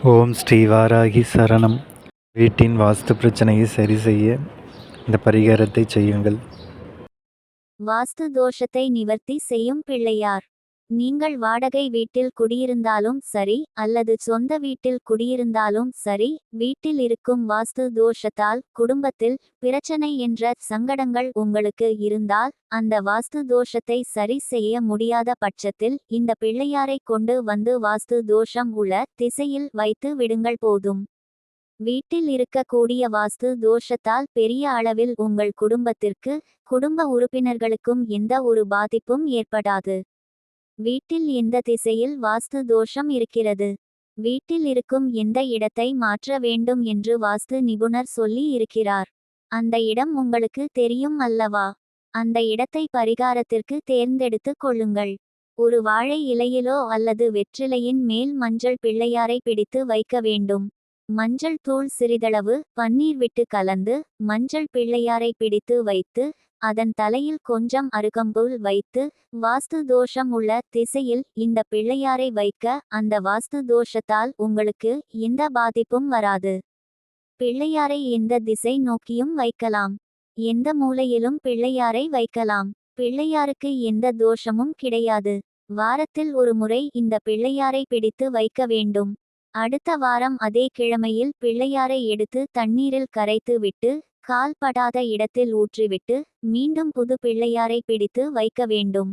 ஓம் ஸ்ரீ வாராகி சரணம். வீட்டின் வாஸ்து பிரச்சனையை சரி செய்ய இந்த பரிகாரத்தை செய்யுங்கள். வாஸ்து தோஷத்தை நிவர்த்தி செய்யும் பிள்ளையார். நீங்கள் வாடகை வீட்டில் குடியிருந்தாலும் சரி அல்லது சொந்த வீட்டில் குடியிருந்தாலும் சரி, வீட்டில் இருக்கும் வாஸ்து தோஷத்தால் குடும்பத்தில் பிரச்சனை என்ற சங்கடங்கள் உங்களுக்கு இருந்தால், அந்த வாஸ்து தோஷத்தை சரி செய்ய முடியாத பட்சத்தில் இந்த பிள்ளையாரை கொண்டு வந்து வாஸ்து தோஷம் உள்ள திசையில் வைத்து விடுங்கள் போதும். வீட்டில் இருக்கக்கூடிய வாஸ்து தோஷத்தால் பெரிய அளவில் உங்கள் குடும்பத்திற்கு, குடும்ப உறுப்பினர்களுக்கும் எந்த ஒரு பாதிப்பும் ஏற்படாது. வீட்டில் எந்த திசையில் வாஸ்து தோஷம் இருக்கிறது, வீட்டில் இருக்கும் எந்த இடத்தை மாற்ற வேண்டும் என்று வாஸ்து நிபுணர் சொல்லி இருக்கிறார். அந்த இடம் உங்களுக்கு தெரியும் அல்லவா? அந்த இடத்தை பரிகாரத்திற்கு தேர்ந்தெடுத்து கொள்ளுங்கள். ஒரு வாழை இலையிலோ அல்லது வெற்றிலையின் மேல் மஞ்சள் பிள்ளையாரை பிடித்து வைக்க வேண்டும். மஞ்சள் தூள் சிறிதளவு பன்னீர் விட்டு கலந்து மஞ்சள் பிள்ளையாரை பிடித்து வைத்து, அதன் தலையில் கொஞ்சம் அருகம்புல் வைத்து, வாஸ்து தோஷம் உள்ள திசையில் இந்த பிள்ளையாரை வைக்க அந்த வாஸ்து தோஷத்தால் உங்களுக்கு எந்த பாதிப்பும் வராது. பிள்ளையாரை எந்த திசை நோக்கியும் வைக்கலாம். எந்த மூலையிலும் பிள்ளையாரை வைக்கலாம். பிள்ளையாருக்கு எந்த தோஷமும் கிடையாது. வாரத்தில் ஒரு முறை இந்த பிள்ளையாரை பிடித்து வைக்க வேண்டும். அடுத்த வாரம் அதே கிழமையில் பிள்ளையாரை எடுத்து தண்ணீரில் கரைத்து விட்டு, கால் படாத இடத்தில் ஊற்றிவிட்டு, மீண்டும் புது பிள்ளையாரை பிடித்து வைக்க வேண்டும்.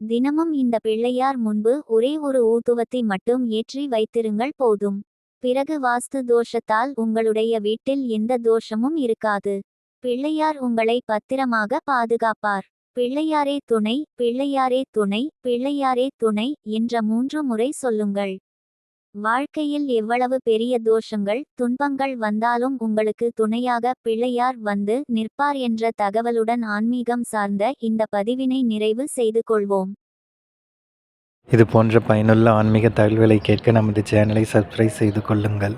தினமும் இந்த பிள்ளையார் முன்பு ஒரே ஒரு ஊதுவத்தி மட்டும் ஏற்றி வைத்திருங்கள் போதும். பிறகு வாஸ்து தோஷத்தால் உங்களுடைய வீட்டில் எந்த தோஷமும் இருக்காது. பிள்ளையார் உங்களை பத்திரமாக பாதுகாப்பார். பிள்ளையாரே துணை, பிள்ளையாரே துணை, பிள்ளையாரே துணை என்ற 3 முறை சொல்லுங்கள். வாழ்க்கையில் எவ்வளவு பெரிய தோஷங்கள், துன்பங்கள் வந்தாலும் உங்களுக்கு துணையாக பிள்ளையார் வந்து நிற்பார் என்ற தகவலுடன் ஆன்மீகம் சார்ந்த இந்த பதிவினை நிறைவு செய்து கொள்வோம். இது போன்ற பயனுள்ள ஆன்மீக தகவல்களை கேட்க நமது சேனலை சப்ஸ்கிரைப் செய்து கொள்ளுங்கள்.